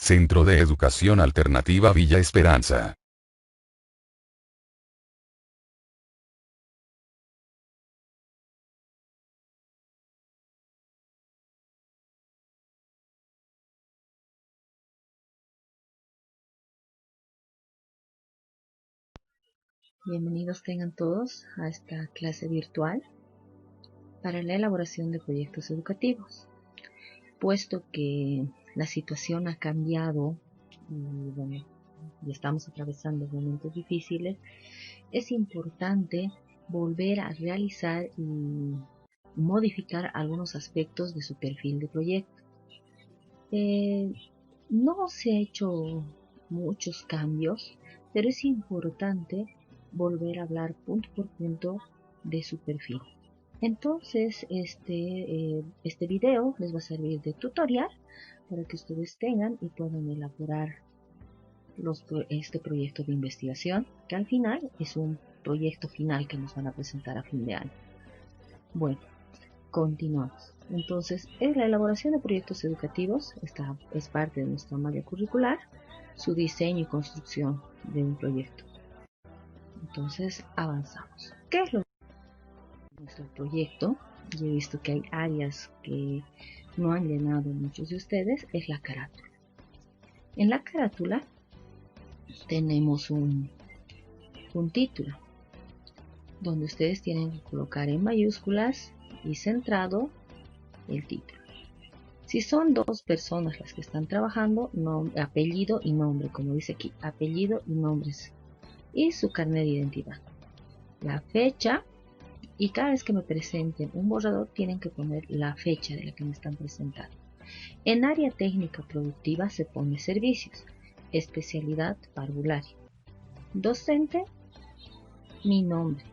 Centro de Educación Alternativa Villa Esperanza. Bienvenidos tengan todos a esta clase virtual para la elaboración de proyectos educativos. Puesto que la situación ha cambiado y estamos atravesando momentos difíciles, es importante volver a realizar y modificar algunos aspectos de su perfil de proyecto. No se ha hecho muchos cambios, pero es importante volver a hablar punto por punto de su perfil. Entonces, este video les va a servir de tutorial para que ustedes tengan y puedan elaborar este proyecto de investigación, que al final es un proyecto final que nos van a presentar a fin de año. Bueno, continuamos. Entonces, la elaboración de proyectos educativos es parte de nuestra malla curricular, su diseño y construcción de un proyecto. Entonces, avanzamos. ¿Qué es lo que es nuestro proyecto? Yo he visto que hay áreas que no han llenado muchos de ustedes, es la carátula. En la carátula tenemos un título, donde ustedes tienen que colocar en mayúsculas y centrado el título. Si son dos personas las que están trabajando, apellido y nombre, como dice aquí, apellido y nombres, y su carnet de identidad, la fecha, y cada vez que me presenten un borrador tienen que poner la fecha de la que me están presentando. En área técnica productiva se pone servicios, especialidad parvularia, docente, mi nombre,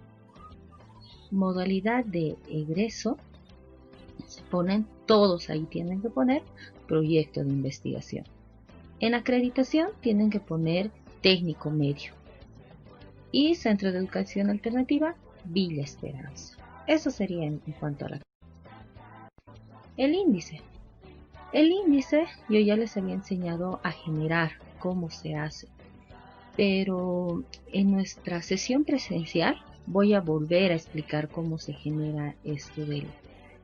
modalidad de egreso, se ponen todos, ahí tienen que poner proyecto de investigación. En acreditación tienen que poner técnico medio. Y Centro de Educación Alternativa Villa Esperanza. Eso sería en cuanto a el índice. El índice yo ya les había enseñado a generar cómo se hace, pero en nuestra sesión presencial voy a volver a explicar cómo se genera esto del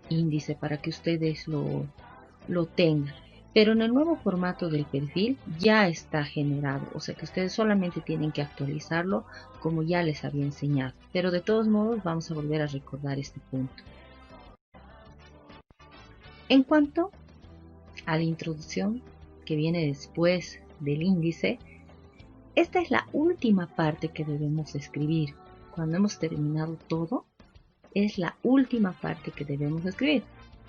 índice para que ustedes lo tengan. Pero en el nuevo formato del perfil ya está generado, o sea que ustedes solamente tienen que actualizarlo como ya les había enseñado. Pero de todos modos vamos a volver a recordar este punto. En cuanto a la introducción que viene después del índice, esta es la última parte que debemos escribir. Cuando hemos terminado todo, es la última parte que debemos escribir.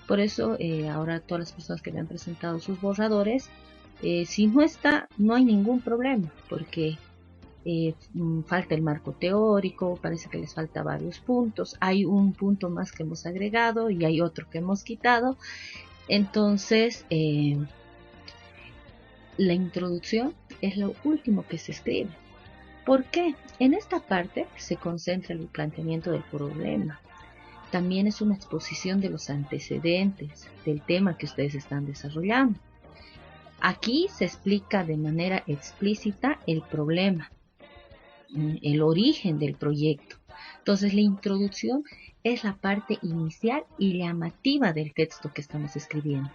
Por eso ahora todas las personas que me han presentado sus borradores, si no está, no hay ningún problema, porque falta el marco teórico, parece que les falta varios puntos, hay un punto más que hemos agregado y hay otro que hemos quitado. Entonces, la introducción es lo último que se escribe. ¿Por qué? En esta parte se concentra el planteamiento del problema. También es una exposición de los antecedentes del tema que ustedes están desarrollando. Aquí se explica de manera explícita el problema, el origen del proyecto. Entonces la introducción es la parte inicial y llamativa del texto que estamos escribiendo.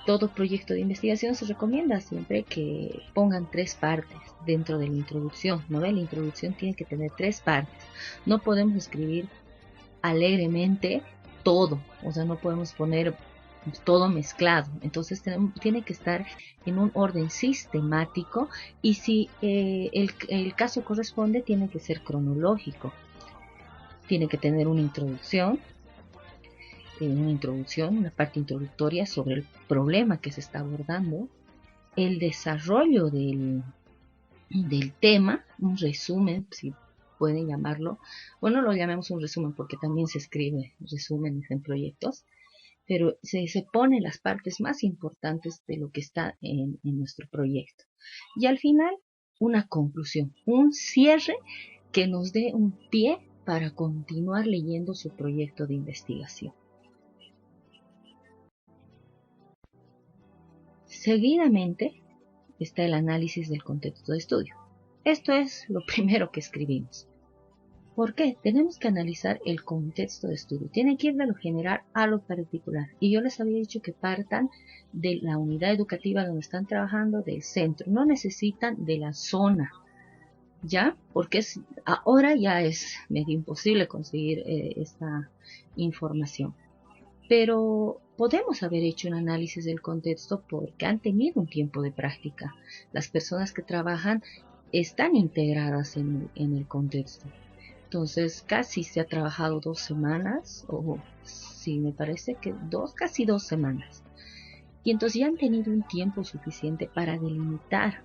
Todo proyecto de investigación se recomienda siempre que pongan 3 partes dentro de la introducción, ¿no ve? La introducción tiene que tener 3 partes. No podemos escribir alegremente todo, o sea, no podemos poner todo mezclado. Entonces tiene que estar en un orden sistemático y si el caso corresponde tiene que ser cronológico. Tiene que tener una introducción, una parte introductoria sobre el problema que se está abordando, el desarrollo del tema, un resumen, si pueden llamarlo. Bueno, lo llamemos un resumen porque también se escribe resúmenes en proyectos, pero se pone las partes más importantes de lo que está en nuestro proyecto. Y al final, una conclusión, un cierre que nos dé un pie para continuar leyendo su proyecto de investigación. Seguidamente está el análisis del contexto de estudio. Esto es lo primero que escribimos. ¿Por qué? Tenemos que analizar el contexto de estudio. Tiene que ir de lo general a lo particular. Y yo les había dicho que partan de la unidad educativa donde están trabajando, del centro. No necesitan de la zona, ¿ya? Porque ahora ya es medio imposible conseguir esta información. Pero podemos haber hecho un análisis del contexto porque han tenido un tiempo de práctica. Las personas que trabajan están integradas en el contexto. Entonces casi se ha trabajado 2 semanas, o sí, me parece que casi 2 semanas. Y entonces ya han tenido un tiempo suficiente para delimitar.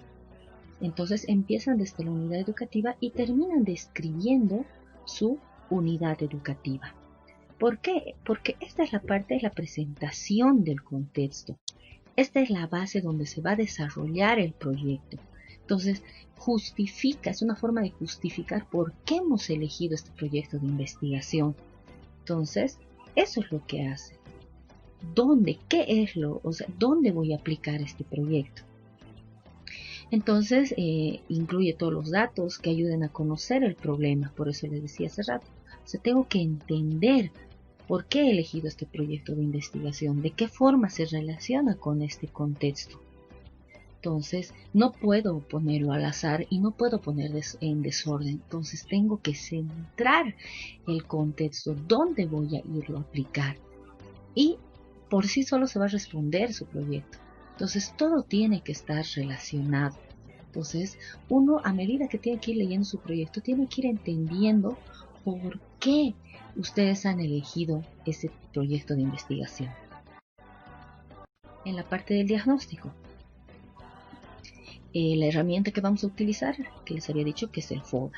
Entonces empiezan desde la unidad educativa y terminan describiendo su unidad educativa. ¿Por qué? Porque esta es la parte de la presentación del contexto. Esta es la base donde se va a desarrollar el proyecto. Entonces, justifica, es una forma de justificar por qué hemos elegido este proyecto de investigación. Entonces, eso es lo que hace. ¿Dónde? ¿Qué es dónde voy a aplicar este proyecto? Entonces, incluye todos los datos que ayuden a conocer el problema. Por eso les decía hace rato. O sea, tengo que entender por qué he elegido este proyecto de investigación, de qué forma se relaciona con este contexto. Entonces, no puedo ponerlo al azar y no puedo poner en desorden. Entonces, tengo que centrar el contexto, dónde voy a irlo a aplicar. Y por sí solo se va a responder su proyecto. Entonces, todo tiene que estar relacionado. Entonces, uno a medida que tiene que ir leyendo su proyecto, tiene que ir entendiendo por qué ustedes han elegido ese proyecto de investigación. En la parte del diagnóstico, la herramienta que vamos a utilizar, que les había dicho que es el FODA,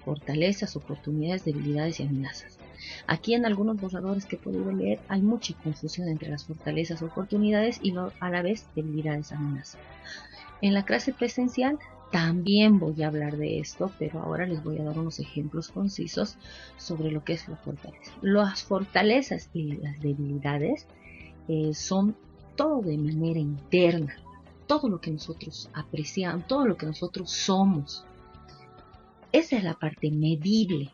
fortalezas, oportunidades, debilidades y amenazas. Aquí en algunos borradores que he podido leer hay mucha confusión entre las fortalezas, oportunidades y a la vez debilidades, amenazas. En la clase presencial también voy a hablar de esto, pero ahora les voy a dar unos ejemplos concisos sobre lo que es la fortaleza. Las fortalezas y las debilidades son todo de manera interna, todo lo que nosotros apreciamos, todo lo que nosotros somos. Esa es la parte medible.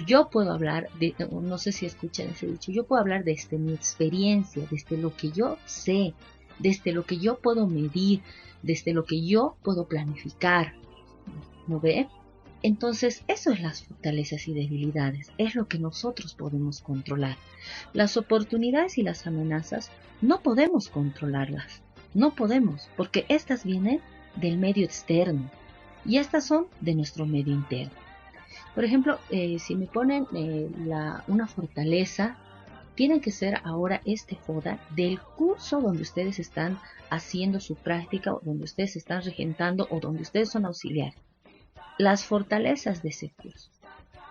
Yo puedo hablar no sé si escuchan ese dicho, yo puedo hablar desde mi experiencia, desde lo que yo sé, desde lo que yo puedo medir, desde lo que yo puedo planificar, ¿no ve? Entonces, eso es las fortalezas y debilidades, es lo que nosotros podemos controlar. Las oportunidades y las amenazas no podemos controlarlas, no podemos, porque estas vienen del medio externo y estas son de nuestro medio interno. Por ejemplo, si me ponen una fortaleza, tiene que ser ahora este FODA del curso donde ustedes están haciendo su práctica, o donde ustedes están regentando, o donde ustedes son auxiliares. Las fortalezas de ese curso.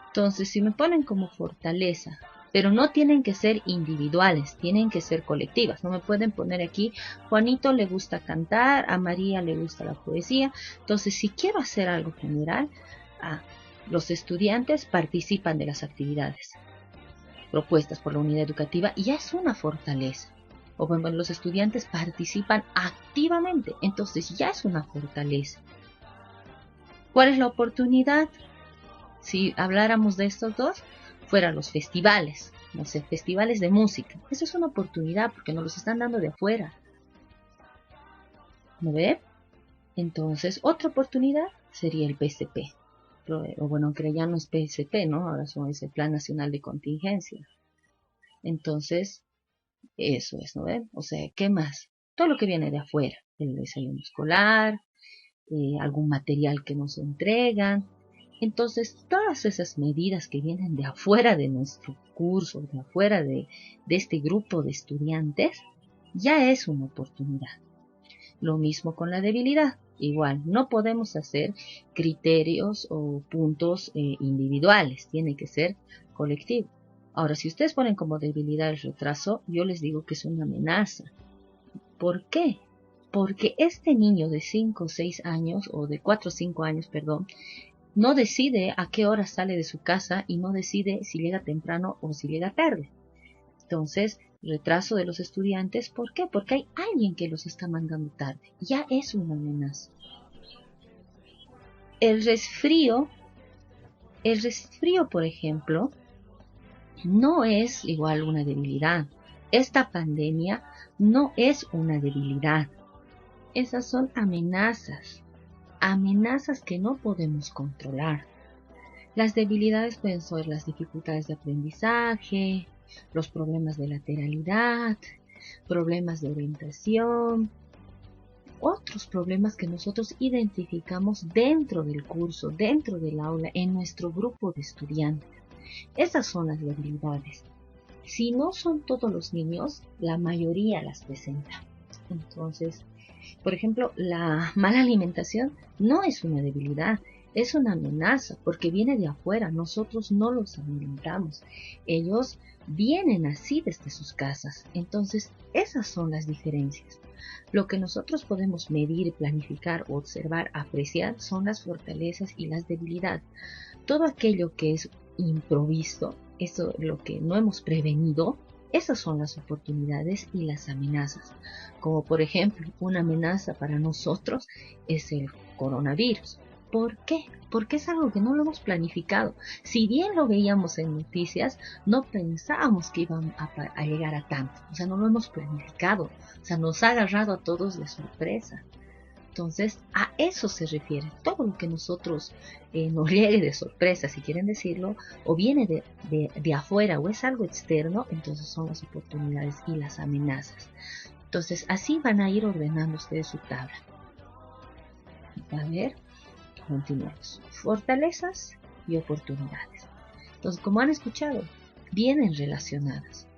Entonces, si me ponen como fortaleza, pero no tienen que ser individuales, tienen que ser colectivas. No me pueden poner aquí, Juanito le gusta cantar, a María le gusta la poesía. Entonces, si quiero hacer algo general, los estudiantes participan de las actividades propuestas por la unidad educativa y ya es una fortaleza. O bueno, los estudiantes participan activamente, entonces ya es una fortaleza. ¿Cuál es la oportunidad? Si habláramos de estos dos, fueran los festivales, no sé, festivales de música. Eso es una oportunidad porque nos los están dando de afuera. ¿No ve? Entonces, otra oportunidad sería el PSP. O bueno, aunque ya no es PSP, ¿no? Ahora es el Plan Nacional de Contingencia. Entonces, eso es, ¿no ven? O sea, ¿qué más? Todo lo que viene de afuera, el desayuno escolar, algún material que nos entregan. Entonces, todas esas medidas que vienen de afuera de nuestro curso, de afuera de este grupo de estudiantes, ya es una oportunidad. Lo mismo con la debilidad. Igual, no podemos hacer criterios o puntos individuales, tiene que ser colectivo. Ahora, si ustedes ponen como debilidad el retraso, yo les digo que es una amenaza. ¿Por qué? Porque este niño de 5 o 6 años, o de 4 o 5 años, perdón, no decide a qué hora sale de su casa y no decide si llega temprano o si llega tarde. Entonces, retraso de los estudiantes. ¿Por qué? Porque hay alguien que los está mandando tarde. Ya es una amenaza. El resfrío, por ejemplo, no es igual una debilidad. Esta pandemia no es una debilidad. Esas son amenazas, amenazas que no podemos controlar. Las debilidades pueden ser las dificultades de aprendizaje, los problemas de lateralidad, problemas de orientación, otros problemas que nosotros identificamos dentro del curso, dentro del aula, en nuestro grupo de estudiantes. Esas son las debilidades. Si no son todos los niños, la mayoría las presenta. Entonces, por ejemplo, la mala alimentación no es una debilidad, es una amenaza porque viene de afuera. Nosotros no los alimentamos. Ellos vienen así desde sus casas. Entonces, esas son las diferencias. Lo que nosotros podemos medir, planificar, observar, apreciar son las fortalezas y las debilidades. Todo aquello que es improvisto, eso lo que no hemos prevenido, esas son las oportunidades y las amenazas. Como por ejemplo, una amenaza para nosotros es el coronavirus. ¿Por qué? Porque es algo que no lo hemos planificado. Si bien lo veíamos en noticias, no pensábamos que iban a llegar a tanto. O sea, no lo hemos planificado. O sea, nos ha agarrado a todos de sorpresa. Entonces, a eso se refiere. Todo lo que nosotros nos llegue de sorpresa, si quieren decirlo, o viene de afuera o es algo externo, entonces son las oportunidades y las amenazas. Entonces, así van a ir ordenando ustedes su tabla. A ver, continuamos. Fortalezas y oportunidades. Entonces, como han escuchado, vienen relacionadas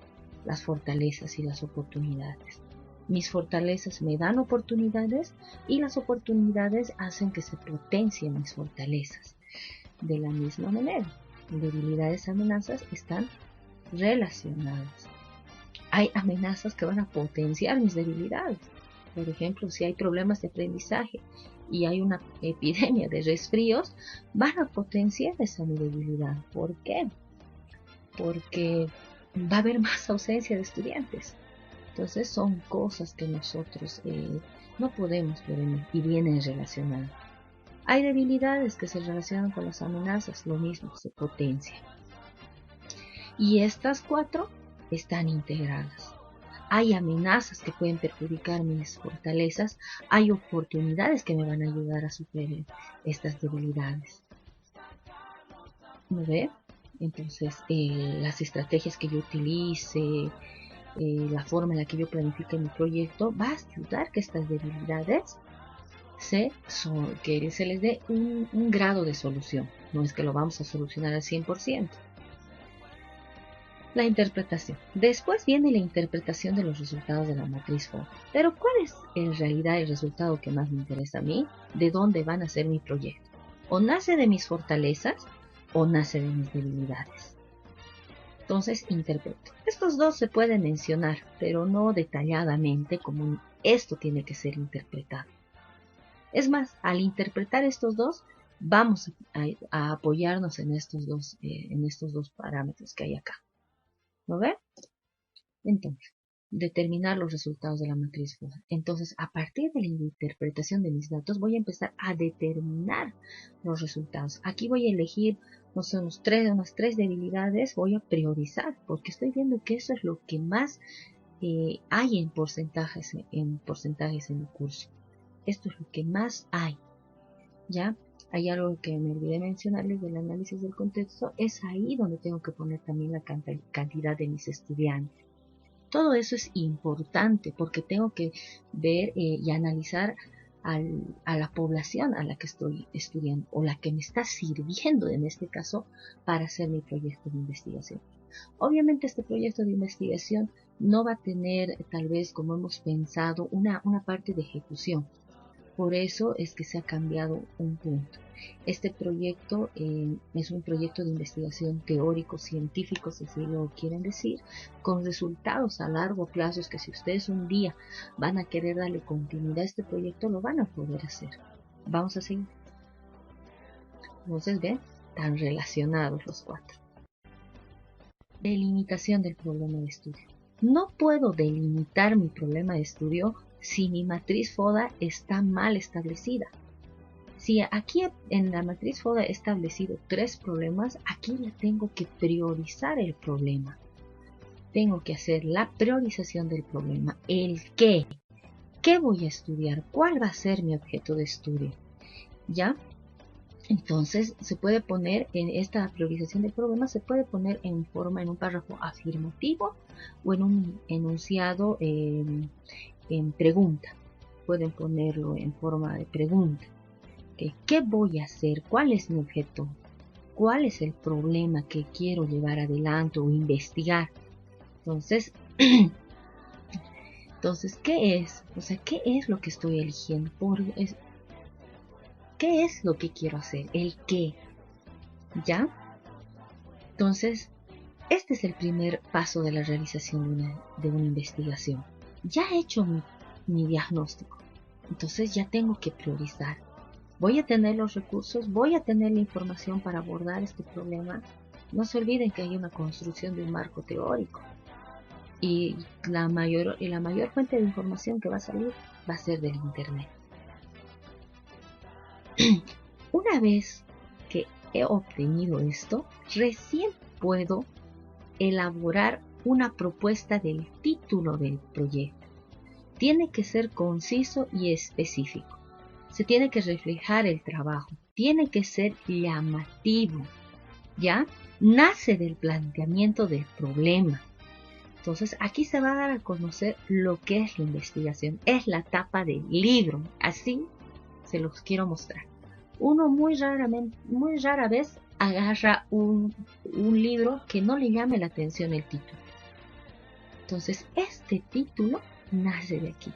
las fortalezas y las oportunidades. Mis fortalezas me dan oportunidades y las oportunidades hacen que se potencien mis fortalezas. De la misma manera, debilidades y amenazas están relacionadas. Hay amenazas que van a potenciar mis debilidades. Por ejemplo, si hay problemas de aprendizaje y hay una epidemia de resfríos, van a potenciar esa mi debilidad. ¿Por qué? Porque va a haber más ausencia de estudiantes. Entonces son cosas que nosotros no podemos prevenir y vienen relacionadas. Hay debilidades que se relacionan con las amenazas, lo mismo, se potencia. Y estas 4 están integradas. Hay amenazas que pueden perjudicar mis fortalezas, hay oportunidades que me van a ayudar a superar estas debilidades. ¿No ve? Entonces, las estrategias que yo utilice, la forma en la que yo planifique mi proyecto va a ayudar que estas debilidades que se les dé un grado de solución. No es que lo vamos a solucionar al 100%. La interpretación. Después viene la interpretación de los resultados de la matriz FODA. Pero ¿cuál es en realidad el resultado que más me interesa a mí? ¿De dónde van a ser mi proyecto? ¿O nace de mis fortalezas o nace de mis debilidades? Entonces interpreto. Estos dos se pueden mencionar, pero no detalladamente como esto tiene que ser interpretado. Es más, al interpretar estos dos, vamos a apoyarnos en estos dos parámetros que hay acá. ¿Lo ven? Entonces, determinar los resultados de la matriz FODA. Entonces, a partir de la interpretación de mis datos, voy a empezar a determinar los resultados. Aquí voy a elegir, no sé, unas tres debilidades, voy a priorizar, porque estoy viendo que eso es lo que más hay en porcentajes en el curso. Esto es lo que más hay. ¿Ya? Hay algo que me olvidé mencionarles del análisis del contexto, es ahí donde tengo que poner también la cantidad de mis estudiantes. Todo eso es importante porque tengo que ver y analizar a la población a la que estoy estudiando o la que me está sirviendo en este caso para hacer mi proyecto de investigación. Obviamente este proyecto de investigación no va a tener tal vez como hemos pensado una parte de ejecución. Por eso es que se ha cambiado un punto. Este proyecto es un proyecto de investigación teórico, científico, si así lo quieren decir, con resultados a largo plazo, que si ustedes un día van a querer darle continuidad a este proyecto, lo van a poder hacer. Vamos a seguir. Entonces, ven, están relacionados los 4. Delimitación del problema de estudio. No puedo delimitar mi problema de estudio si mi matriz FODA está mal establecida. Si aquí en la matriz FODA he establecido 3 problemas, aquí ya tengo que priorizar el problema. Tengo que hacer la priorización del problema. El qué. ¿Qué voy a estudiar? ¿Cuál va a ser mi objeto de estudio? ¿Ya? Entonces se puede poner en esta priorización del problema, se puede poner en un párrafo afirmativo o en un enunciado en pregunta. Pueden ponerlo en forma de pregunta. ¿Qué voy a hacer? ¿Cuál es mi objeto? ¿Cuál es el problema que quiero llevar adelante o investigar? Entonces, ¿qué es? O sea, ¿qué es lo que estoy eligiendo? ¿Qué es lo que quiero hacer? El qué. ¿Ya? Entonces, este es el primer paso de la realización de una investigación. Ya he hecho mi diagnóstico. Entonces ya tengo que priorizar. Voy a tener los recursos, voy a tener la información para abordar este problema. No se olviden que hay una construcción de un marco teórico. Y la mayor fuente de información que va a salir va a ser del Internet. Una vez que he obtenido esto, recién puedo elaborar una propuesta del título del proyecto. Tiene que ser conciso y específico. Se tiene que reflejar el trabajo. Tiene que ser llamativo. ¿Ya? Nace del planteamiento del problema. Entonces aquí se va a dar a conocer lo que es la investigación. Es la tapa del libro. Así se los quiero mostrar. Uno muy rara vez agarra un libro que no le llame la atención el título. Entonces este título nace de aquí.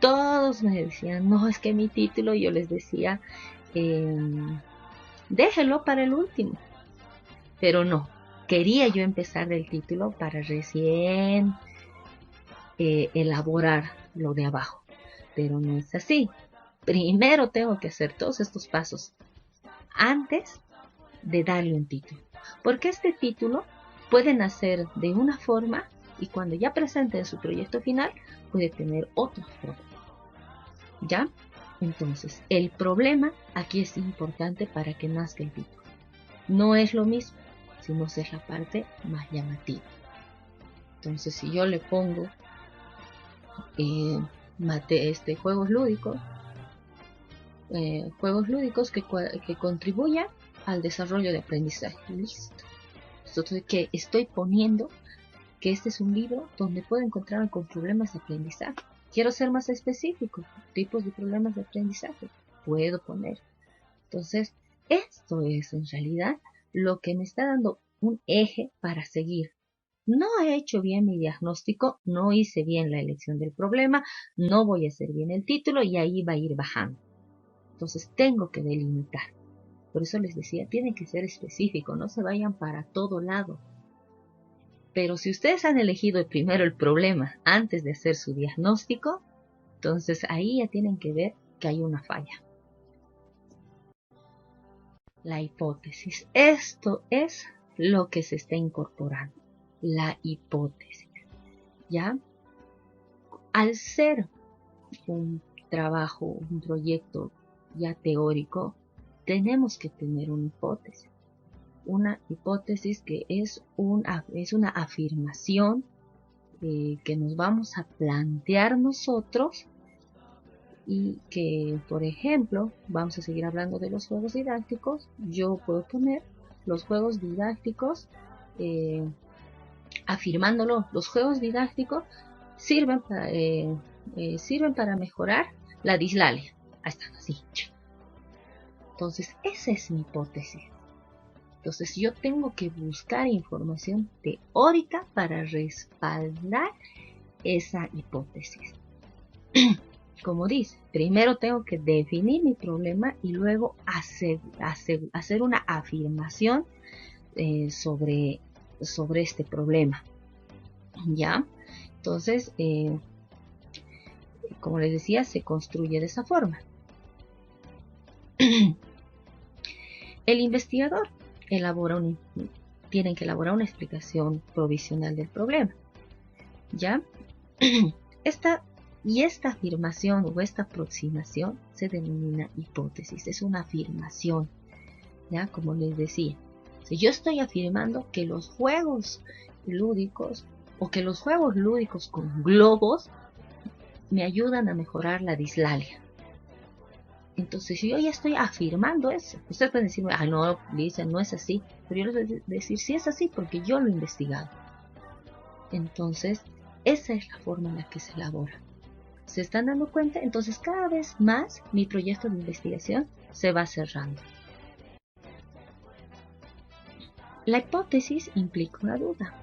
Todos me decían, no, es que mi título, yo les decía, déjelo para el último. Pero no, quería yo empezar del título para recién elaborar lo de abajo. Pero no es así. Primero tengo que hacer todos estos pasos antes de darle un título. Porque este título puede nacer de una forma y cuando ya presenten su proyecto final puede tener otra forma. ¿Ya? Entonces, el problema aquí es importante para que nazca el título. No es lo mismo, sino es la parte más llamativa. Entonces, si yo le pongo juegos lúdicos que contribuyan al desarrollo de aprendizaje. Listo. Entonces, que estoy poniendo que este es un libro donde puedo encontrarme con problemas de aprendizaje. Quiero ser más específico, tipos de problemas de aprendizaje, puedo poner. Entonces, esto es en realidad lo que me está dando un eje para seguir. No he hecho bien mi diagnóstico, no hice bien la elección del problema, no voy a hacer bien el título y ahí va a ir bajando. Entonces, tengo que delimitar. Por eso les decía, tiene que ser específico, no se vayan para todo lado. Pero si ustedes han elegido primero el problema antes de hacer su diagnóstico, entonces ahí ya tienen que ver que hay una falla. La hipótesis. Esto es lo que se está incorporando. La hipótesis. ¿Ya? Al ser un trabajo, un proyecto ya teórico, tenemos que tener una hipótesis. Una hipótesis que es una afirmación que nos vamos a plantear nosotros y que, por ejemplo, vamos a seguir hablando de los juegos didácticos. Yo puedo poner los juegos didácticos afirmándolo. Los juegos didácticos sirven para mejorar la dislalia. Ahí está, así. Entonces, esa es mi hipótesis. Entonces yo tengo que buscar información teórica para respaldar esa hipótesis. Como dice, primero tengo que definir mi problema y luego hacer una afirmación sobre este problema. ¿Ya? Entonces, como les decía, se construye de esa forma. El investigador tienen que elaborar una explicación provisional del problema. ¿Ya? Esta afirmación o esta aproximación se denomina hipótesis, es una afirmación, ¿ya? Como les decía, si yo estoy afirmando que los juegos lúdicos o que los juegos lúdicos con globos me ayudan a mejorar la dislalia. Entonces, si yo ya estoy afirmando eso, ustedes pueden decirme, no, Lisa, no es así, pero yo les voy a decir, sí es así porque yo lo he investigado. Entonces, esa es la forma en la que se elabora. ¿Se están dando cuenta? Entonces, cada vez más mi proyecto de investigación se va cerrando. La hipótesis implica una duda.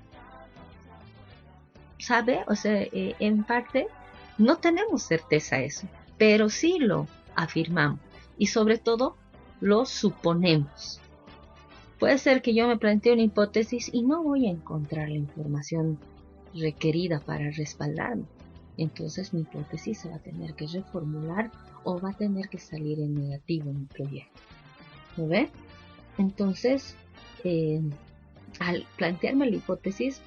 ¿Sabe? O sea, en parte no tenemos certeza de eso, pero sí lo afirmamos y sobre todo lo suponemos. Puede ser que yo me plantee una hipótesis y no voy a encontrar la información requerida para respaldarme. Entonces mi hipótesis se va a tener que reformular o va a tener que salir en negativo en mi proyecto. ¿Lo ve? Entonces, al plantearme la hipótesis,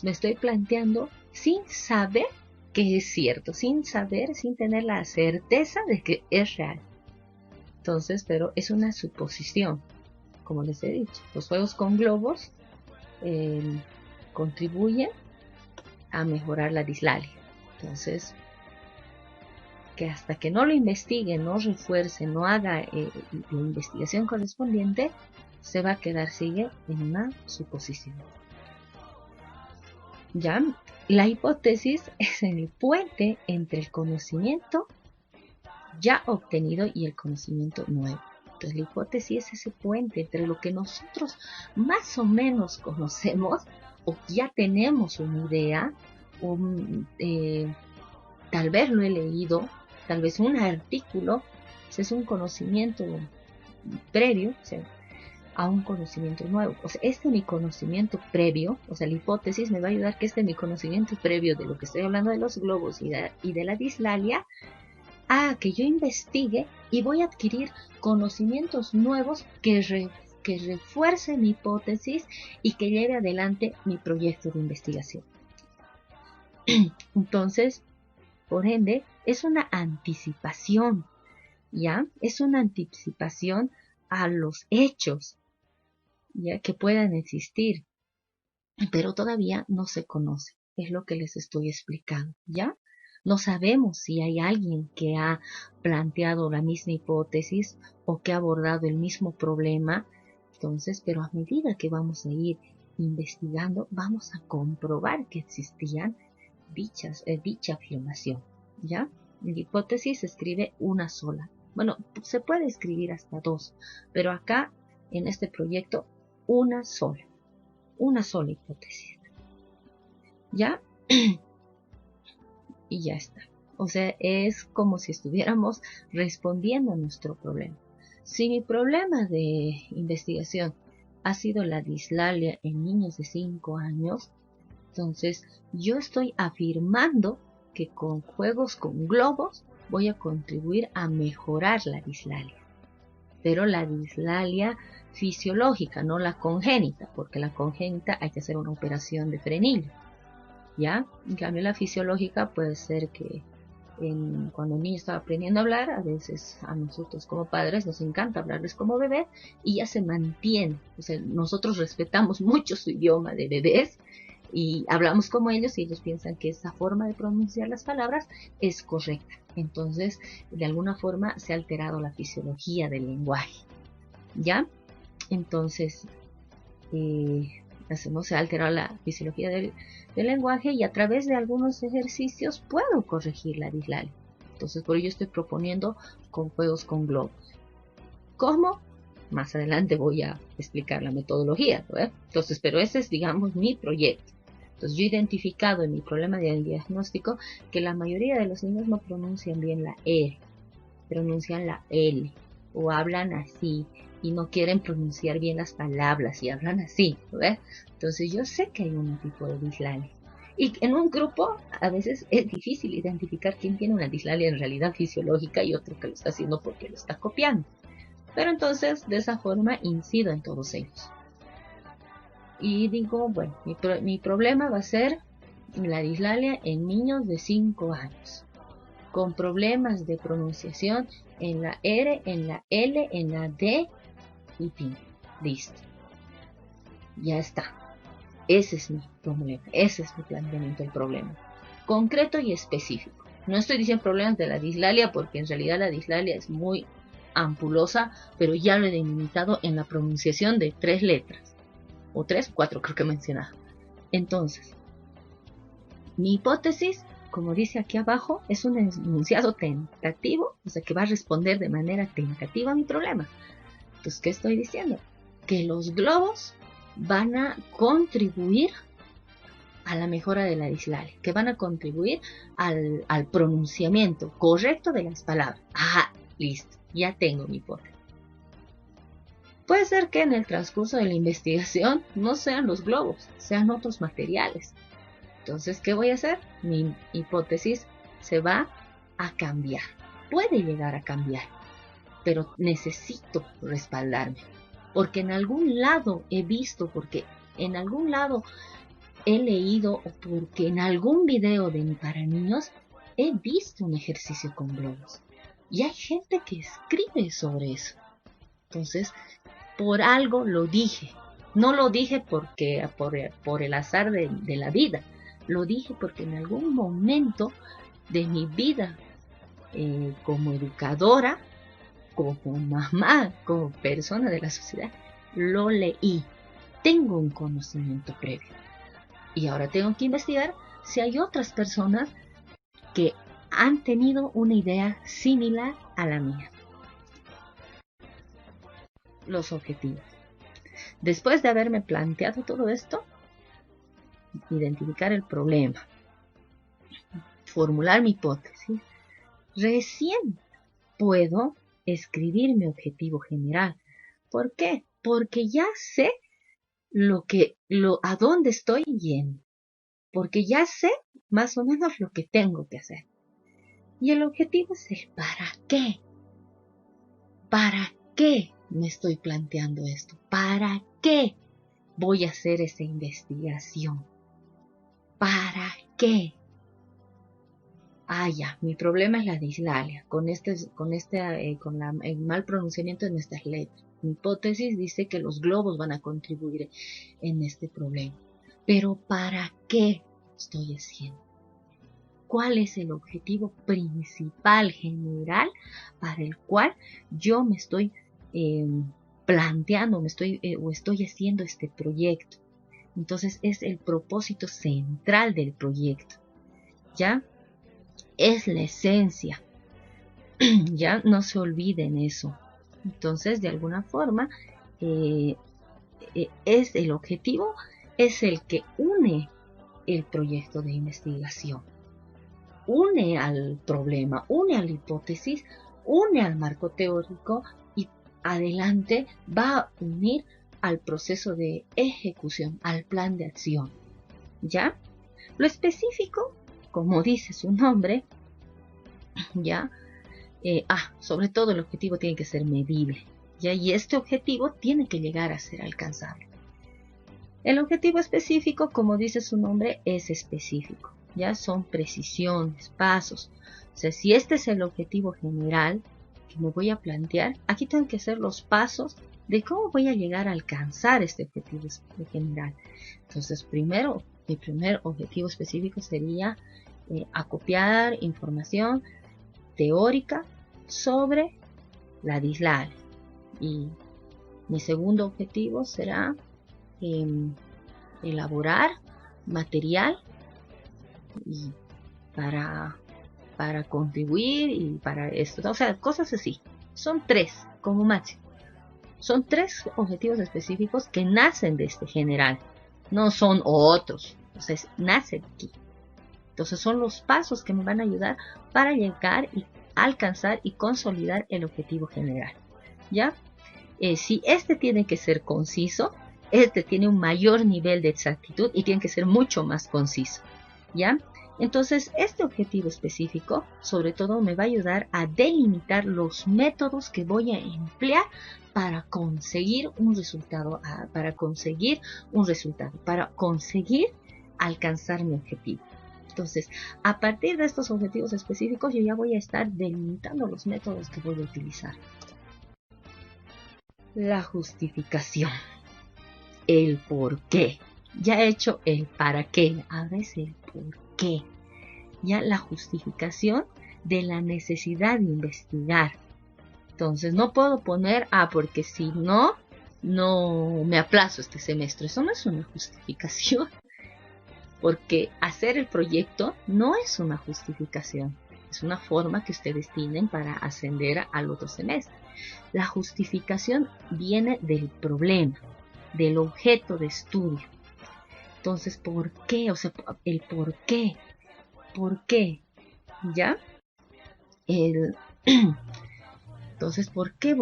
me estoy planteando sin saber que es cierto, sin saber, sin tener la certeza de que es real. Entonces, pero es una suposición, como les he dicho. Los juegos con globos contribuyen a mejorar la dislalia. Entonces, que hasta que no lo investigue, no refuerce, no haga la investigación correspondiente, se va a quedar, sigue en una suposición. ¿Ya? La hipótesis es el puente entre el conocimiento ya obtenido y el conocimiento nuevo. Entonces la hipótesis es ese puente entre lo que nosotros más o menos conocemos o ya tenemos una idea, o tal vez lo he leído, tal vez un artículo, es un conocimiento previo, o sea, a un conocimiento nuevo. O sea, mi conocimiento previo, o sea, la hipótesis me va a ayudar que mi conocimiento previo de lo que estoy hablando de los globos y de la dislalia, a que yo investigue y voy a adquirir conocimientos nuevos que refuerce mi hipótesis y que lleve adelante mi proyecto de investigación. Entonces, por ende, es una anticipación, ¿ya? Es una anticipación a los hechos, ¿ya? Que puedan existir, pero todavía no se conoce. Es lo que les estoy explicando, ¿ya? No sabemos si hay alguien que ha planteado la misma hipótesis o que ha abordado el mismo problema. Entonces, pero a medida que vamos a ir investigando, vamos a comprobar que existían dicha afirmación, ¿ya? La hipótesis se escribe una sola. Bueno, se puede escribir hasta dos, pero acá, en este proyecto, una sola hipótesis, ¿ya? Y ya está. O sea, es como si estuviéramos respondiendo a nuestro problema. Si mi problema de investigación ha sido la dislalia en niños de 5 años, entonces yo estoy afirmando que con juegos con globos voy a contribuir a mejorar la dislalia. Pero la dislalia fisiológica, no la congénita, porque la congénita hay que hacer una operación de frenillo, ¿ya? En cambio la fisiológica puede ser que cuando el niño está aprendiendo a hablar, a veces a nosotros como padres nos encanta hablarles como bebés y ya se mantiene. O sea, nosotros respetamos mucho su idioma de bebés y hablamos como ellos y ellos piensan que esa forma de pronunciar las palabras es correcta. Entonces, de alguna forma se ha alterado la fisiología del lenguaje, ¿ya? Entonces, se ha alterado la fisiología del lenguaje y a través de algunos ejercicios puedo corregir la dislalia. Entonces, por ello estoy proponiendo con juegos con globos. ¿Cómo? Más adelante voy a explicar la metodología, ¿no? Entonces, pero ese es, digamos, mi proyecto. Entonces, yo he identificado en mi problema de diagnóstico que la mayoría de los niños no pronuncian bien la R, pronuncian la L o hablan así y no quieren pronunciar bien las palabras y hablan así, ¿ves? Entonces yo sé que hay un tipo de dislalia. Y en un grupo a veces es difícil identificar quién tiene una dislalia en realidad fisiológica y otro que lo está haciendo porque lo está copiando. Pero entonces de esa forma incido en todos ellos. Y digo, bueno, mi problema va a ser la dislalia en niños de 5 años, con problemas de pronunciación en la R, en la L, en la D y fin. Listo. Ya está. Ese es mi problema. Ese es mi planteamiento del problema. Concreto y específico. No estoy diciendo problemas de la dislalia porque en realidad la dislalia es muy ampulosa, pero ya lo he delimitado en la pronunciación de 3 letras. O 3, 4 creo que he mencionado. Entonces, mi hipótesis, como dice aquí abajo, es un enunciado tentativo, o sea que va a responder de manera tentativa a mi problema. Entonces, ¿qué estoy diciendo? Que los globos van a contribuir a la mejora de la dislalia, que van a contribuir al pronunciamiento correcto de las palabras. Ajá, listo, ya tengo mi hipótesis. Puede ser que en el transcurso de la investigación no sean los globos, sean otros materiales. Entonces, ¿qué voy a hacer? Mi hipótesis se va a cambiar. Puede llegar a cambiar, pero necesito respaldarme. Porque en algún lado he visto, porque en algún lado he leído, o porque en algún video de para niños he visto un ejercicio con globos. Y hay gente que escribe sobre eso. Entonces, por algo lo dije. No lo dije porque por el azar de la vida. Lo dije porque en algún momento de mi vida como educadora, como mamá, como persona de la sociedad, lo leí. Tengo un conocimiento previo. Y ahora tengo que investigar si hay otras personas que han tenido una idea similar a la mía. Los objetivos. Después de haberme planteado todo esto, identificar el problema, formular mi hipótesis, recién puedo escribir mi objetivo general. ¿Por qué? Porque ya sé a dónde estoy yendo. Porque ya sé más o menos lo que tengo que hacer. Y el objetivo es el para qué. ¿Para qué me estoy planteando esto? ¿Para qué voy a hacer esa investigación? ¿Para qué? Ya, mi problema es la dislalia, con el mal pronunciamiento de nuestras letras. Mi hipótesis dice que los globos van a contribuir en este problema. Pero ¿para qué estoy haciendo? ¿Cuál es el objetivo principal, general, para el cual yo me estoy planteando, o estoy haciendo este proyecto? Entonces es el propósito central del proyecto, ¿ya? Es la esencia, ya no se olviden eso. Entonces, de alguna forma, es el objetivo, es el que une el proyecto de investigación, une al problema, une a la hipótesis, une al marco teórico y adelante va a unir al proceso de ejecución, al plan de acción, ¿ya? Lo específico, como dice su nombre, ¿ya? Sobre todo el objetivo tiene que ser medible, ¿ya? Y este objetivo tiene que llegar a ser alcanzable. El objetivo específico, como dice su nombre, es específico, ¿ya? Son precisiones, pasos. O sea, si este es el objetivo general que me voy a plantear, aquí tengo que hacer los pasos de cómo voy a llegar a alcanzar este objetivo general. Entonces, primero, mi primer objetivo específico sería acopiar información teórica sobre la dislalia. Y mi segundo objetivo será elaborar material y para contribuir y para esto, o sea, cosas así. Son 3 como máximo. Son 3 objetivos específicos que nacen de este general, no son otros, entonces nacen aquí. Entonces son los pasos que me van a ayudar para llegar y alcanzar y consolidar el objetivo general, ¿ya? Si este tiene que ser conciso, este tiene un mayor nivel de exactitud y tiene que ser mucho más conciso, ¿ya? Entonces, este objetivo específico, sobre todo, me va a ayudar a delimitar los métodos que voy a emplear para conseguir un resultado, para conseguir alcanzar mi objetivo. Entonces, a partir de estos objetivos específicos, yo ya voy a estar delimitando los métodos que voy a utilizar. La justificación. El por qué. Ya he hecho el para qué. Ahora es el por qué. Ya la justificación de la necesidad de investigar. Entonces, no puedo poner, porque si no me aplazo este semestre. Eso no es una justificación. Porque hacer el proyecto no es una justificación, es una forma que ustedes tienen para ascender al otro semestre. La justificación viene del problema, del objeto de estudio. Entonces, ¿por qué? O sea, el por qué. ¿Por qué? ¿Ya? Entonces, ¿por qué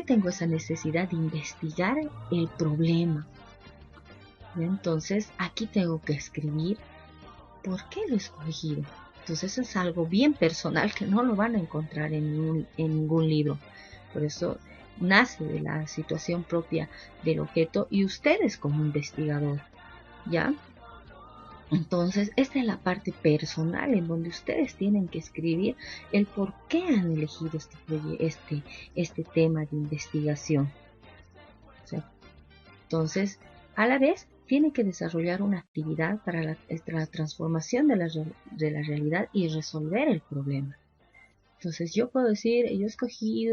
tengo esa necesidad de investigar el problema? Entonces, aquí tengo que escribir por qué lo he escogido. Entonces, es algo bien personal que no lo van a encontrar en ningún libro. Por eso nace de la situación propia del objeto y ustedes como investigador, ¿ya? Entonces, esta es la parte personal en donde ustedes tienen que escribir el por qué han elegido este tema de investigación. O sea, entonces, a la vez, tiene que desarrollar una actividad para la transformación de la realidad y resolver el problema. Entonces yo puedo decir, yo escogí,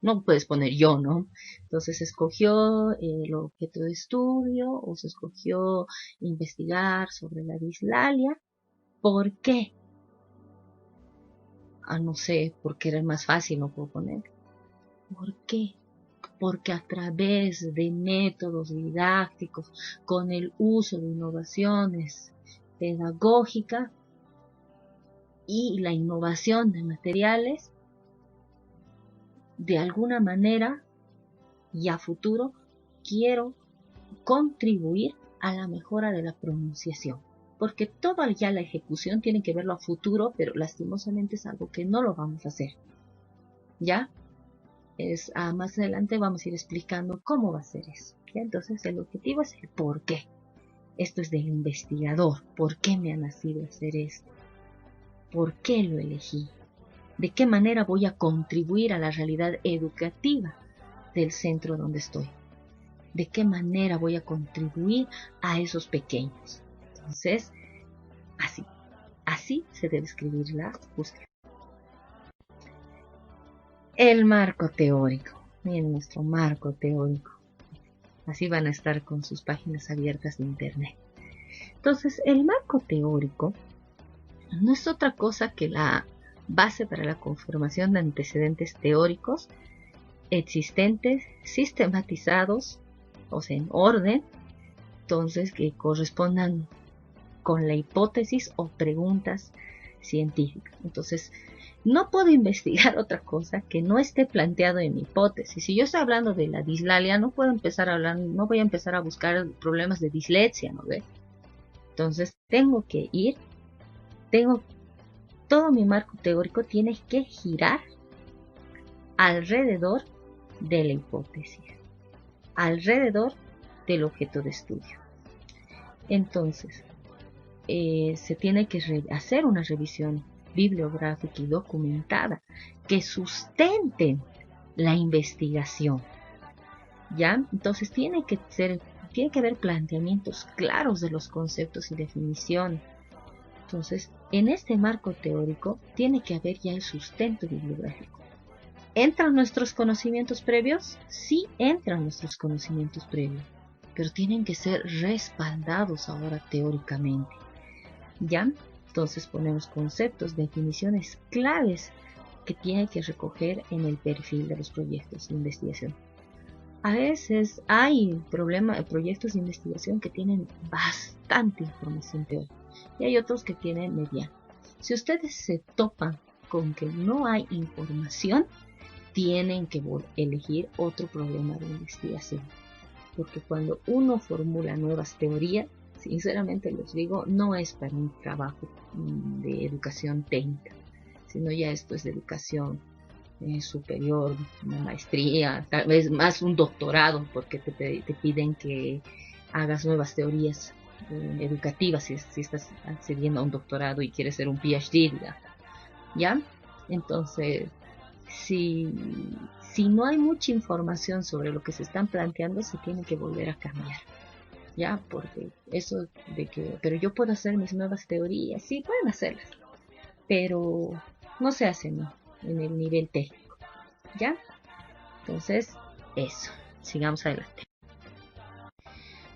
no puedes poner yo, ¿no? Entonces escogió el objeto de estudio o se escogió investigar sobre la dislalia. ¿Por qué? No sé, porque era más fácil, no puedo poner. ¿Por qué? Porque a través de métodos didácticos, con el uso de innovaciones pedagógicas y la innovación de materiales, de alguna manera y a futuro quiero contribuir a la mejora de la pronunciación. Porque toda ya la ejecución tiene que verlo a futuro, pero lastimosamente es algo que no lo vamos a hacer. ¿Ya? Más adelante vamos a ir explicando cómo va a ser eso. ¿Ya? Entonces el objetivo es el por qué. Esto es del investigador. ¿Por qué me ha nacido hacer esto? ¿Por qué lo elegí? ¿De qué manera voy a contribuir a la realidad educativa del centro donde estoy? ¿De qué manera voy a contribuir a esos pequeños? Entonces, así se debe escribir la justificación. El marco teórico. Miren nuestro marco teórico. Así van a estar con sus páginas abiertas de internet. Entonces, el marco teórico no es otra cosa que la base para la conformación de antecedentes teóricos existentes, sistematizados, o sea, en orden, entonces que correspondan con la hipótesis o preguntas científicas. Entonces, no puedo investigar otra cosa que no esté planteado en mi hipótesis. Si yo estoy hablando de la dislalia, no voy a empezar a buscar problemas de dislexia, ¿no ve? Entonces, todo mi marco teórico tiene que girar alrededor de la hipótesis, alrededor del objeto de estudio. Entonces, se tiene que hacer una revisión bibliográfica y documentada que sustenten la investigación. ¿Ya? Entonces tiene que haber planteamientos claros de los conceptos y definiciones. Entonces, en este marco teórico tiene que haber ya el sustento bibliográfico. ¿Entran nuestros conocimientos previos? Sí, entran nuestros conocimientos previos, pero tienen que ser respaldados ahora teóricamente. ¿Ya? Entonces ponemos conceptos, definiciones claves que tiene que recoger en el perfil de los proyectos de investigación. A veces hay proyectos de investigación que tienen bastante información teórica y hay otros que tienen mediana. Si ustedes se topan con que no hay información, tienen que elegir otro problema de investigación. Porque cuando uno formula nuevas teorías, sinceramente les digo, no es para un trabajo de educación técnica, sino ya esto es de educación superior, una maestría, tal vez más un doctorado, porque te piden que hagas nuevas teorías educativa, si estás accediendo a un doctorado y quieres ser un PhD, ¿ya? Entonces, si no hay mucha información sobre lo que se están planteando, se tiene que volver a cambiar, ¿ya? Porque eso de que, pero yo puedo hacer mis nuevas teorías, sí, pueden hacerlas, pero no se hacen, ¿no?, en el nivel técnico, ¿ya? Entonces, eso, sigamos adelante.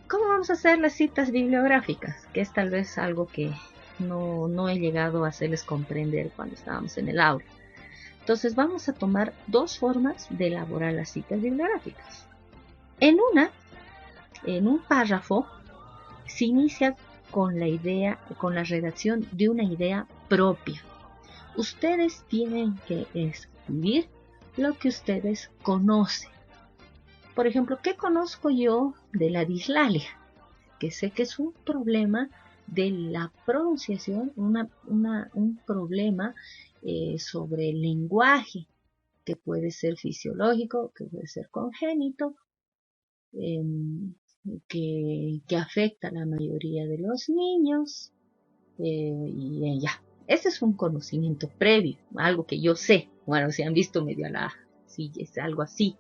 ¿Cómo vamos a hacer las citas bibliográficas? Que es tal vez algo que no he llegado a hacerles comprender cuando estábamos en el aula. Entonces vamos a tomar dos formas de elaborar las citas bibliográficas. En un párrafo, se inicia con la redacción de una idea propia. Ustedes tienen que escribir lo que ustedes conocen. Por ejemplo, ¿qué conozco yo de la dislalia? Que sé que es un problema de la pronunciación, un problema sobre el lenguaje, que puede ser fisiológico, que puede ser congénito, que afecta a la mayoría de los niños, y ya. Ese es un conocimiento previo, algo que yo sé. Bueno, si han visto medio sí, es algo así,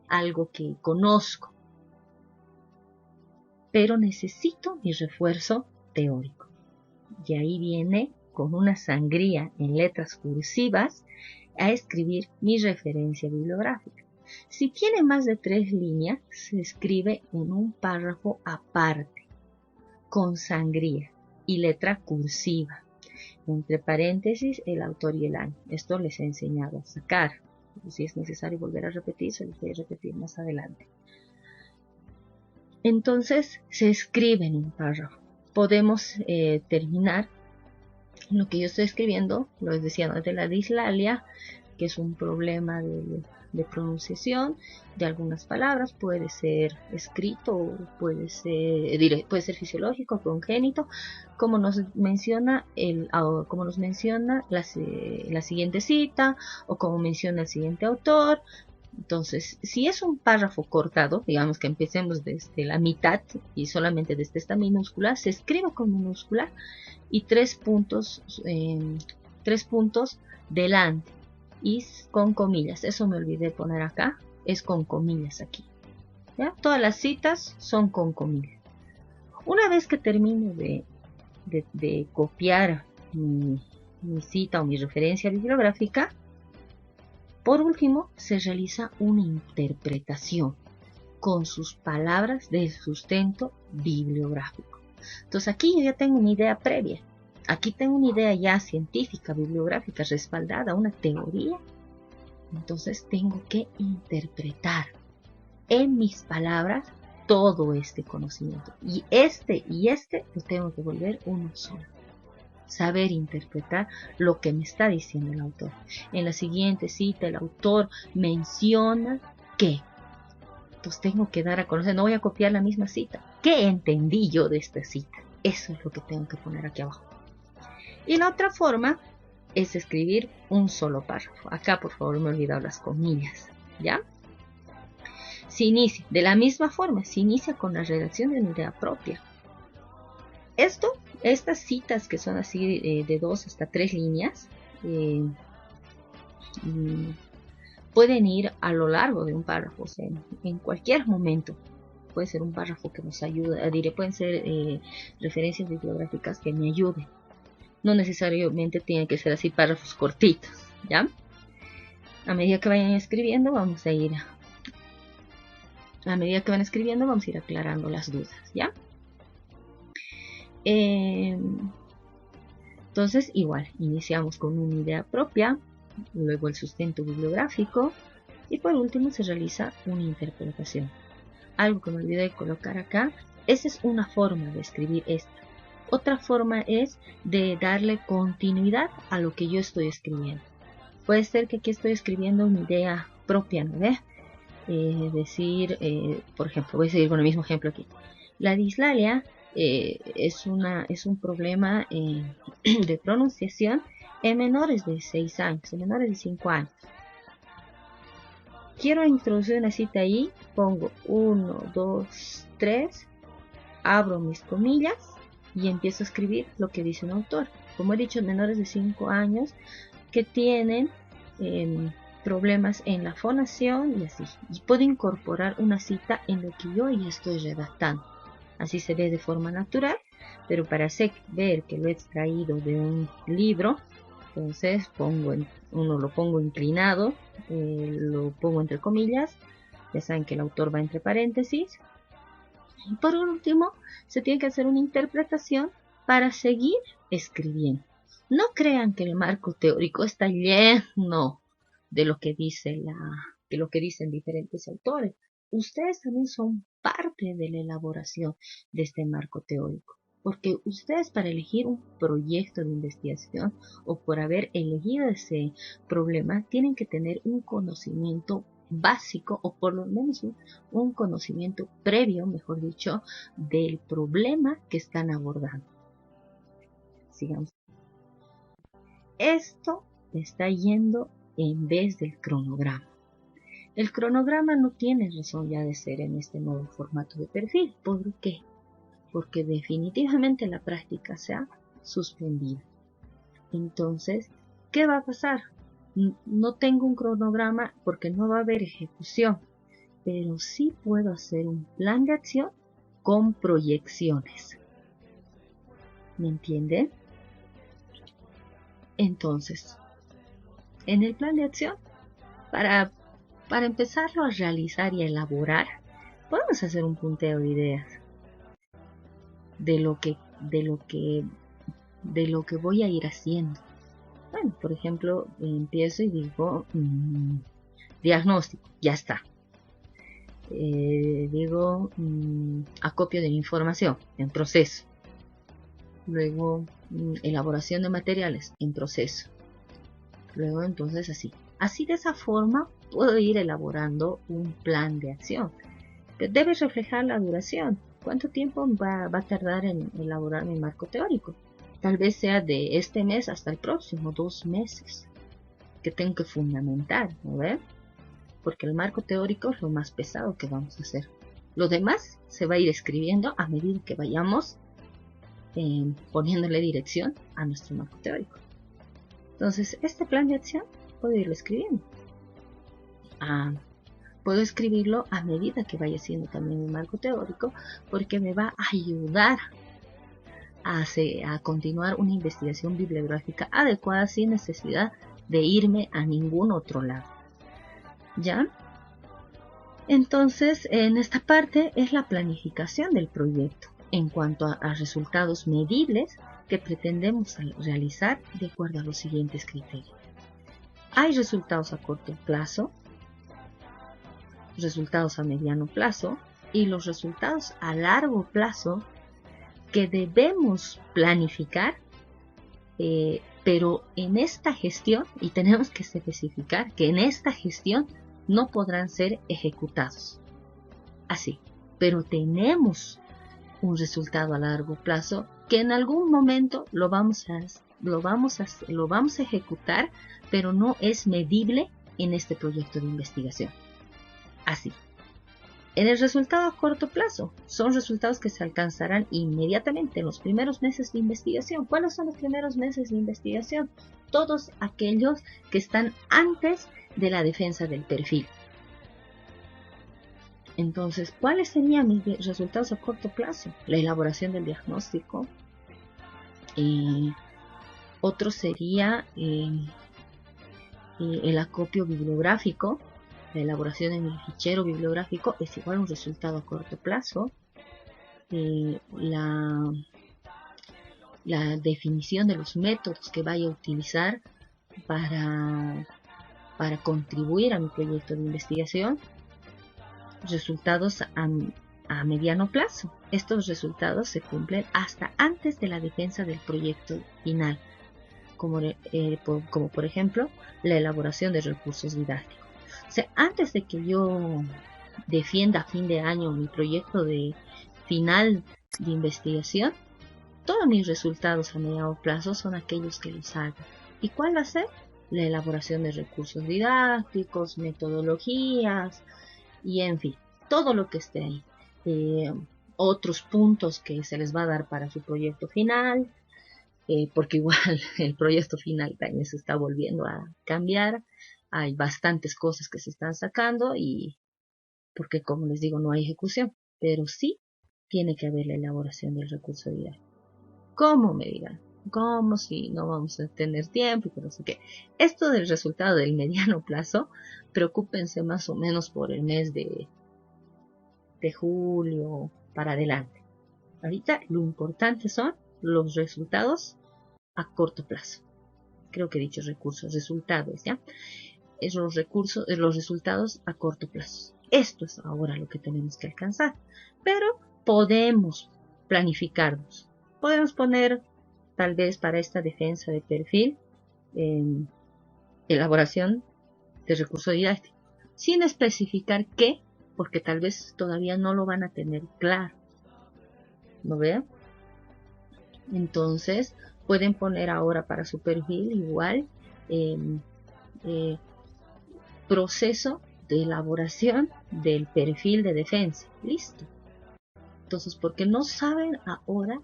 algo que conozco. Pero necesito mi refuerzo teórico. Y ahí viene con una sangría en letras cursivas a escribir mi referencia bibliográfica. Si tiene más de 3 líneas, se escribe en un párrafo aparte, con sangría y letra cursiva. Entre paréntesis, el autor y el año. Esto les he enseñado a sacar. Si es necesario volver a repetir, se los voy a repetir más adelante. Entonces, se escribe en un párrafo. Podemos terminar lo que yo estoy escribiendo, lo decía, ¿no?, de la dislalia, que es un problema de pronunciación de algunas palabras. Puede ser escrito, puede ser fisiológico, congénito, como nos menciona la siguiente cita, o como menciona el siguiente autor. Entonces, si es un párrafo cortado, digamos que empecemos desde la mitad y solamente desde esta minúscula, se escribe con minúscula y 3 puntos delante y con comillas. Eso me olvidé poner acá, es con comillas aquí, ¿ya? Todas las citas son con comillas. Una vez que termino de copiar mi cita o mi referencia bibliográfica, por último, se realiza una interpretación con sus palabras del sustento bibliográfico. Entonces aquí yo ya tengo una idea previa. Aquí tengo una idea ya científica, bibliográfica, respaldada, una teoría. Entonces tengo que interpretar en mis palabras todo este conocimiento. Y este lo tengo que volver uno solo. Saber interpretar lo que me está diciendo el autor. En la siguiente cita el autor menciona que, pues tengo que dar a conocer, no voy a copiar la misma cita. ¿Qué entendí yo de esta cita? Eso es lo que tengo que poner aquí abajo. Y la otra forma es escribir un solo párrafo. Acá, por favor, me he olvidado las comillas, ¿ya? Se inicia de la misma forma, se inicia con la redacción de una idea propia. Estas citas que son así de 2 hasta 3 líneas, pueden ir a lo largo de un párrafo, o sea, en cualquier momento. Puede ser un párrafo que nos ayude, pueden ser referencias bibliográficas que me ayuden. No necesariamente tienen que ser así párrafos cortitos, ¿ya? A medida que vayan escribiendo, vamos a ir aclarando las dudas, ¿ya? Entonces, igual, iniciamos con una idea propia, luego el sustento bibliográfico y por último se realiza una interpretación. Algo que me olvidé de colocar acá, esa es una forma de escribir esta. Otra forma es de darle continuidad a lo que yo estoy escribiendo. Puede ser que aquí estoy escribiendo una idea propia, ¿no ve? Por ejemplo, voy a seguir con el mismo ejemplo aquí. La dislalia es un problema de pronunciación en menores de 6 años, en menores de 5 años. Quiero introducir una cita ahí, pongo 1, 2, 3 abro mis comillas y empiezo a escribir lo que dice un autor. Como he dicho, menores de 5 años que tienen problemas en la fonación y así. Y puedo incorporar una cita en lo que yo ya estoy redactando. Así se ve de forma natural, pero para ver que lo he extraído de un libro, entonces lo pongo inclinado, lo pongo entre comillas, ya saben que el autor va entre paréntesis. Y por último, se tiene que hacer una interpretación para seguir escribiendo. No crean que el marco teórico está lleno de lo que dicen diferentes autores. Ustedes también son parte de la elaboración de este marco teórico, porque ustedes, para elegir un proyecto de investigación o por haber elegido ese problema, tienen que tener un conocimiento básico, o por lo menos un conocimiento previo, mejor dicho, del problema que están abordando. Sigamos. Esto está yendo en vez del cronograma. El cronograma no tiene razón ya de ser en este nuevo formato de perfil. ¿Por qué? Porque definitivamente la práctica se ha suspendido. Entonces, ¿qué va a pasar? No tengo un cronograma porque no va a haber ejecución, pero sí puedo hacer un plan de acción con proyecciones. ¿Me entienden? Entonces, en el plan de acción, para empezarlo a realizar y a elaborar, podemos hacer un punteo de ideas de lo que voy a ir haciendo. Bueno, por ejemplo, empiezo y digo diagnóstico, ya está. Digo acopio de la información, en proceso. Luego elaboración de materiales, en proceso. Luego entonces así de esa forma puedo ir elaborando un plan de acción. Debe reflejar la duración. ¿Cuánto tiempo va a tardar en elaborar mi marco teórico? Tal vez sea de este mes hasta el próximo, 2 meses, que tengo que fundamentar, ¿no ve? Porque el marco teórico es lo más pesado que vamos a hacer. Lo demás se va a ir escribiendo a medida que vayamos poniéndole dirección a nuestro marco teórico. Entonces, este plan de acción puedo irlo escribiendo. Puedo escribirlo a medida que vaya haciendo también el marco teórico, porque me va a ayudar a continuar una investigación bibliográfica adecuada sin necesidad de irme a ningún otro lado. ¿Ya? Entonces, en esta parte es la planificación del proyecto en cuanto a resultados medibles que pretendemos realizar de acuerdo a los siguientes criterios. Hay resultados a corto plazo, resultados a mediano plazo y los resultados a largo plazo que debemos planificar, pero en esta gestión, y tenemos que especificar que en esta gestión no podrán ser ejecutados así, pero tenemos un resultado a largo plazo que en algún momento lo vamos a ejecutar, pero no es medible en este proyecto de investigación. Así. En el resultado a corto plazo, son resultados que se alcanzarán inmediatamente en los primeros meses de investigación. ¿Cuáles son los primeros meses de investigación? Todos aquellos que están antes de la defensa del perfil. Entonces, ¿cuáles serían mis resultados a corto plazo? La elaboración del diagnóstico. Otro sería el acopio bibliográfico. La elaboración de mi fichero bibliográfico es igual a un resultado a corto plazo. La definición de los métodos que vaya a utilizar para contribuir a mi proyecto de investigación. Resultados a mediano plazo. Estos resultados se cumplen hasta antes de la defensa del proyecto final, como por ejemplo la elaboración de recursos didácticos. O sea, antes de que yo defienda a fin de año mi proyecto de final de investigación, todos mis resultados a mediano plazo son aquellos que los hago. ¿Y cuál va a ser? La elaboración de recursos didácticos, metodologías y en fin, todo lo que esté ahí. otros puntos que se les va a dar para su proyecto final, porque igual el proyecto final también se está volviendo a cambiar. Hay bastantes cosas que se están sacando y porque como les digo no hay ejecución, pero sí tiene que haber la elaboración del recurso didáctico. ¿Cómo me dirán? ¿Cómo si no vamos a tener tiempo? Y no sé qué. Esto del resultado del mediano plazo, preocúpense más o menos por el mes de julio para adelante. Ahorita lo importante son los resultados a corto plazo. Creo que he dicho recursos, resultados, ¿ya? Es los resultados a corto plazo. Esto es ahora lo que tenemos que alcanzar. Pero podemos planificarnos. Podemos poner, tal vez para esta defensa de perfil, elaboración de recurso didáctico, sin especificar qué, porque tal vez todavía no lo van a tener claro. ¿No vean? Entonces, pueden poner ahora para su perfil igual proceso de elaboración del perfil de defensa. Listo. Entonces, porque no saben ahora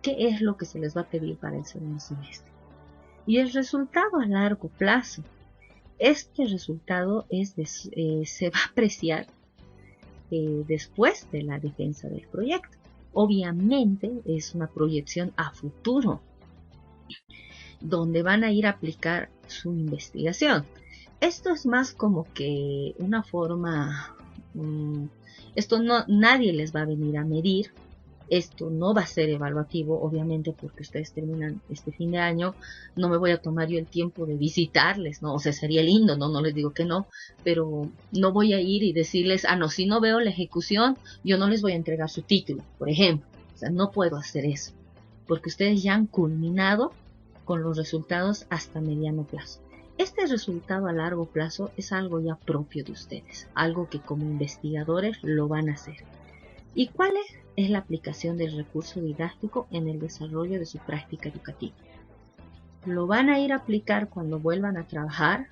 qué es lo que se les va a pedir para el segundo semestre. Y el resultado a largo plazo. Este resultado se va a apreciar después de la defensa del proyecto. Obviamente es una proyección a futuro, donde van a ir a aplicar su investigación. Esto es más como que una forma, esto no, nadie les va a venir a medir, esto no va a ser evaluativo, obviamente porque ustedes terminan este fin de año, no me voy a tomar yo el tiempo de visitarles, ¿no? O sea, sería lindo, no les digo que no, pero no voy a ir y decirles, no, si no veo la ejecución, yo no les voy a entregar su título, por ejemplo. O sea, no puedo hacer eso, porque ustedes ya han culminado con los resultados hasta mediano plazo. Este resultado a largo plazo es algo ya propio de ustedes, algo que como investigadores lo van a hacer. ¿Y cuál es la aplicación del recurso didáctico en el desarrollo de su práctica educativa? Lo van a ir a aplicar cuando vuelvan a trabajar,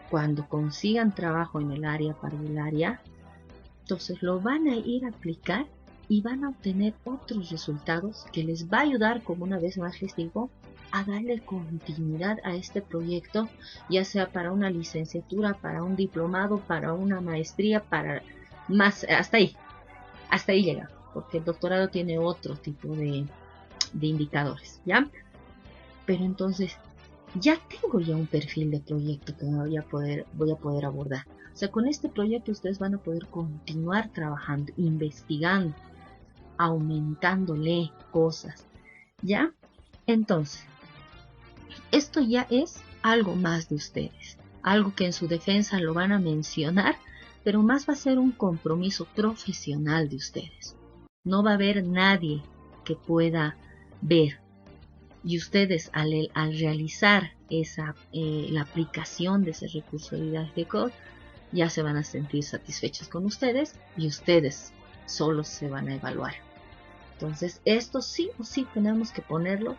cuando consigan trabajo en el área parvularia. Entonces lo van a ir a aplicar y van a obtener otros resultados que les va a ayudar, como una vez más les digo, a darle continuidad a este proyecto, ya sea para una licenciatura, para un diplomado, para una maestría, para más, hasta ahí llega, porque el doctorado tiene otro tipo de indicadores, ¿ya? Pero entonces, ya tengo ya un perfil de proyecto que voy a poder abordar. O sea, con este proyecto ustedes van a poder continuar trabajando, investigando, aumentándole cosas, ¿ya? Entonces, esto ya es algo más de ustedes, algo que en su defensa lo van a mencionar, pero más va a ser un compromiso profesional de ustedes. No va a haber nadie que pueda ver. Y ustedes al realizar la aplicación de ese recurso didáctico, ya se van a sentir satisfechos con ustedes y ustedes solos se van a evaluar. Entonces, esto sí o sí tenemos que ponerlo,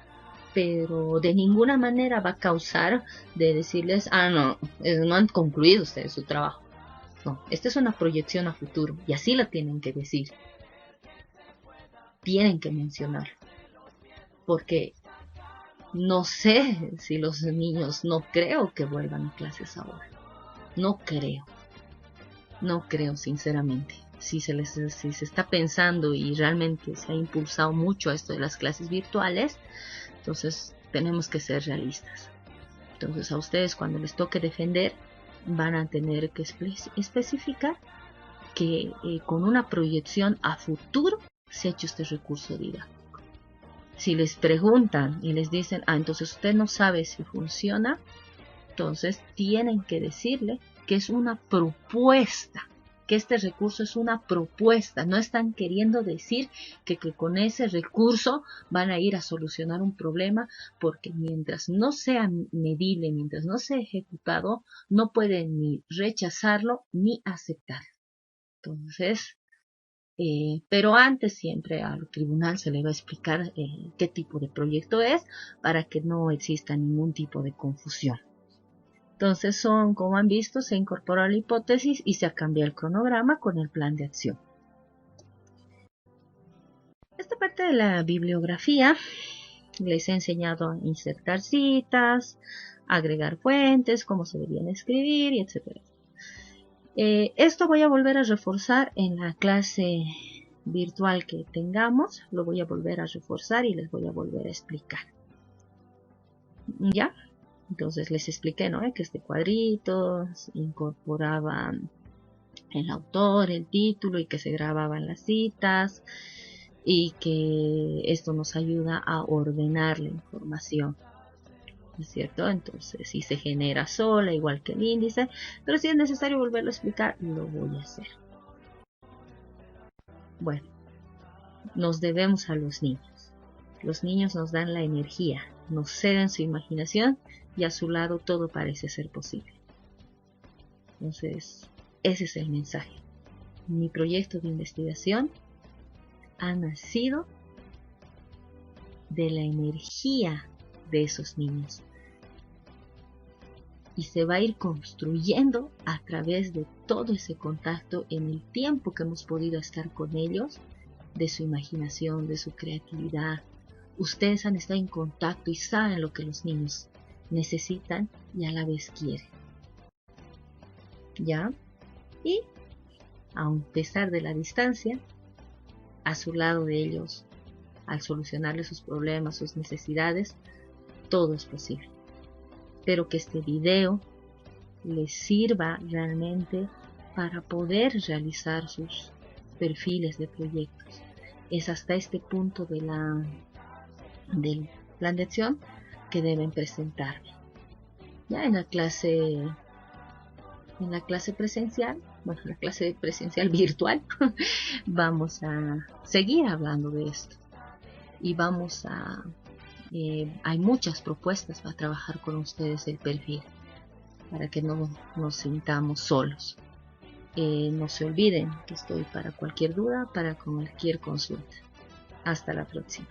pero de ninguna manera va a causar de decirles, no han concluido ustedes su trabajo. No, esta es una proyección a futuro y así la tienen que decir. Tienen que mencionar. Porque no sé si los niños, no creo que vuelvan a clases ahora. No creo sinceramente. Si se está pensando y realmente se ha impulsado mucho esto de las clases virtuales, entonces tenemos que ser realistas. Entonces a ustedes cuando les toque defender van a tener que especificar que con una proyección a futuro se ha hecho este recurso didáctico. Si les preguntan y les dicen, entonces usted no sabe si funciona, entonces tienen que decirle que es una propuesta, que este recurso es una propuesta. No están queriendo decir que con ese recurso van a ir a solucionar un problema, porque mientras no sea medible, mientras no sea ejecutado, no pueden ni rechazarlo ni aceptarlo. Entonces, pero antes siempre al tribunal se le va a explicar qué tipo de proyecto es para que no exista ningún tipo de confusión. Entonces como han visto, se incorpora la hipótesis y se cambia el cronograma con el plan de acción. parte de la bibliografía, les he enseñado a insertar citas, agregar fuentes, cómo se debían escribir, y etcétera. Esto voy a volver a reforzar en la clase virtual que tengamos, lo voy a volver a reforzar y les voy a volver a explicar. ¿Ya? Entonces les expliqué, ¿no? Que este cuadrito se incorporaba el autor, el título, y que se grababan las citas, y que esto nos ayuda a ordenar la información, ¿no es cierto? Entonces, si se genera sola, igual que el índice, pero si es necesario volverlo a explicar, lo voy a hacer. Bueno, nos debemos a los niños. Los niños nos dan la energía, nos ceden su imaginación, y a su lado todo parece ser posible. Entonces, ese es el mensaje. Mi proyecto de investigación ha nacido de la energía de esos niños y se va a ir construyendo a través de todo ese contacto en el tiempo que hemos podido estar con ellos, de su imaginación, de su creatividad. Ustedes han estado en contacto y saben lo que los niños necesitan y a la vez quieren. ¿Ya? Y a pesar de la distancia, a su lado de ellos, al solucionarles sus problemas, sus necesidades, todo es posible. Espero que este video les sirva realmente para poder realizar sus perfiles de proyectos. Es hasta este punto del plan de acción que deben presentarme. Ya en la clase presencial, bueno, la clase presencial virtual, vamos a seguir hablando de esto y hay muchas propuestas para trabajar con ustedes el perfil, para que no nos sintamos solos. No se olviden que estoy para cualquier duda, para cualquier consulta. Hasta la próxima.